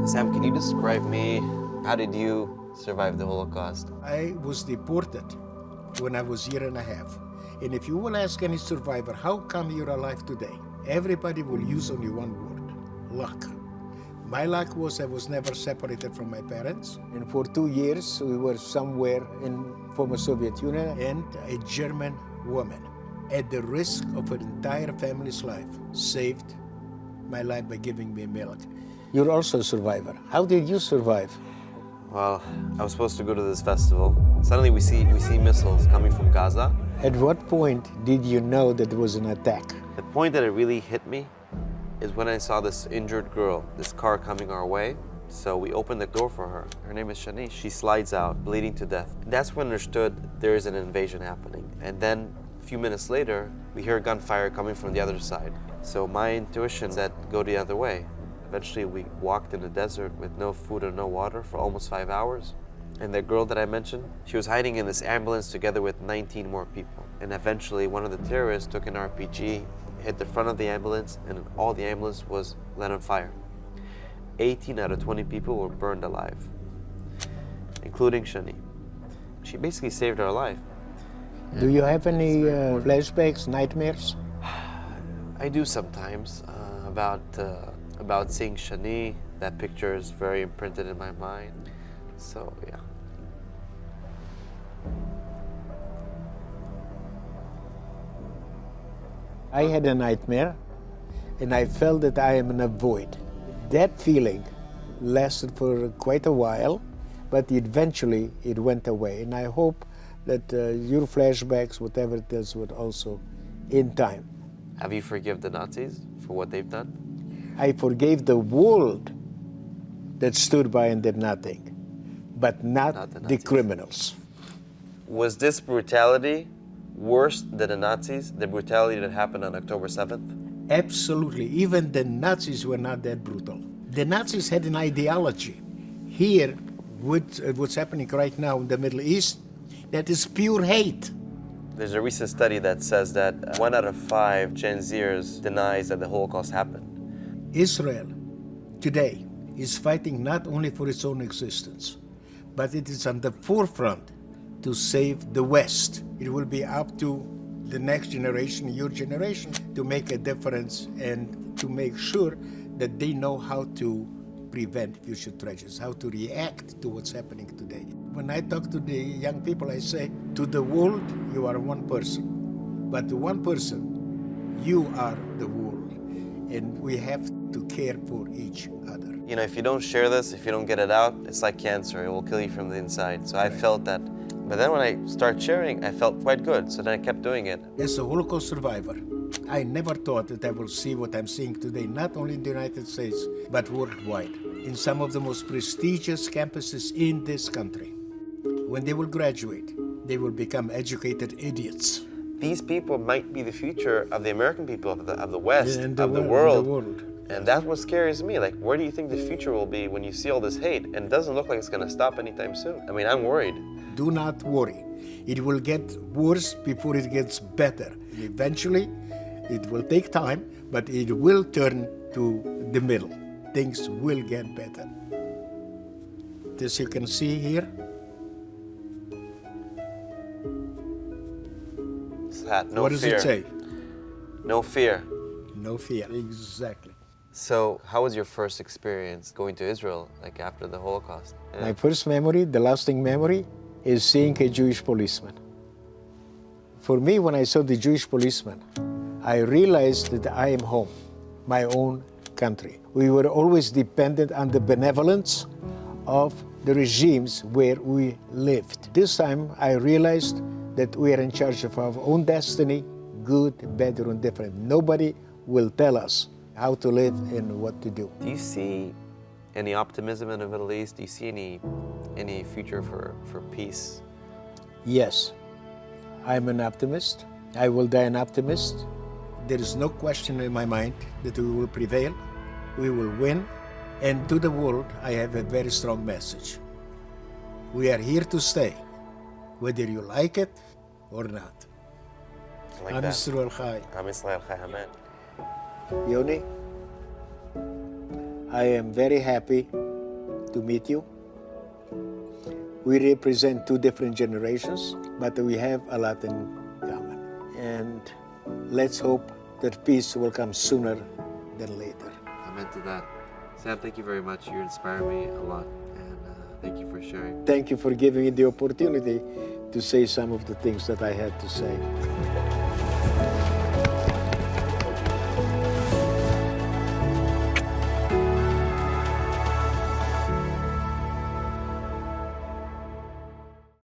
Sam, can you describe me? How did you survive the Holocaust? I was deported when I was a year and a half. And if you will ask any survivor, how come you're alive today? Everybody will use only one word: luck. My luck was I was never separated from my parents. And for 2 years, we were somewhere in former Soviet Union. And a German woman, at the risk of her entire family's life, saved my life by giving me milk. You're also a survivor. How did you survive? Well, I was supposed to go to this festival. Suddenly we see missiles coming from Gaza. At what point did you know that there was an attack? The point that it really hit me is when I saw this injured girl, this car coming our way. So we opened the door for her. Her name is Shani. She slides out, bleeding to death. That's when I understood there is an invasion happening. And then a few minutes later, we hear gunfire coming from the other side. So my intuition said, go the other way. Eventually, we walked in the desert with no food and no water for almost 5 hours. And the girl that I mentioned, she was hiding in this ambulance together with 19 more people. And eventually, one of the terrorists took an RPG, hit the front of the ambulance, and all the ambulance was lit on fire. 18 out of 20 people were burned alive, including Shani. She basically saved our life. Do you have any flashbacks, nightmares? I do sometimes about seeing Shani. That picture is very imprinted in my mind. So, yeah. I had a nightmare, and I felt that I am in a void. That feeling lasted for quite a while, but eventually it went away. And I hope that your flashbacks, whatever it is, would also in time. Have you forgiven the Nazis for what they've done? I forgave the world that stood by and did nothing, but not the criminals. Was this brutality worse than the Nazis, the brutality that happened on October 7th? Absolutely. Even the Nazis were not that brutal. The Nazis had an ideology. Here, with what's happening right now in the Middle East, that is pure hate. There's a recent study that says that 1 out of 5 Gen Zers denies that the Holocaust happened. Israel today is fighting not only for its own existence, but it is on the forefront to save the West. It will be up to the next generation, your generation, to make a difference and to make sure that they know how to prevent future tragedies, how to react to what's happening today. When I talk to the young people, I say, to the world, you are one person. But to one person, you are the world. And we have to care for each other. You know, if you don't share this, if you don't get it out, it's like cancer. It will kill you from the inside. So I felt that. But then when I started sharing, I felt quite good. So then I kept doing it. As a Holocaust survivor, I never thought that I will see what I'm seeing today, not only in the United States, but worldwide, in some of the most prestigious campuses in this country. When they will graduate, they will become educated idiots. These people might be the future of the American people, of the West, And of the world. world. And that's what scares me. Like, where do you think the future will be when you see all this hate? And it doesn't look like it's going to stop anytime soon. I mean, I'm worried. Do not worry. It will get worse before it gets better. Eventually, it will take time, but it will turn to the middle. Things will get better. As you can see here, No what does fear. it say? No fear. No fear, exactly. So, how was your first experience going to Israel, like after the Holocaust? Yeah. My first memory, the lasting memory, is seeing a Jewish policeman. For me, when I saw the Jewish policeman, I realized that I am home, my own country. We were always dependent on the benevolence of the regimes where we lived. This time, I realized that we are in charge of our own destiny, good, bad, or indifferent. Nobody will tell us how to live and what to do. Do you see any optimism in the Middle East? Do you see any future for peace? Yes, I'm an optimist. I will die an optimist. There is no question in my mind that we will prevail, we will win, and to the world, I have a very strong message. We are here to stay, whether you like it or not. I like Am that. Yisrael Chai. Am Yisrael Chai, amen. Yoni, I am very happy to meet you. We represent two different generations, but we have a lot in common. And let's hope that peace will come sooner than later. Amen to that. Sam, thank you very much. You inspire me a lot, and thank you for sharing. Thank you for giving me the opportunity to say some of the things that I had to say.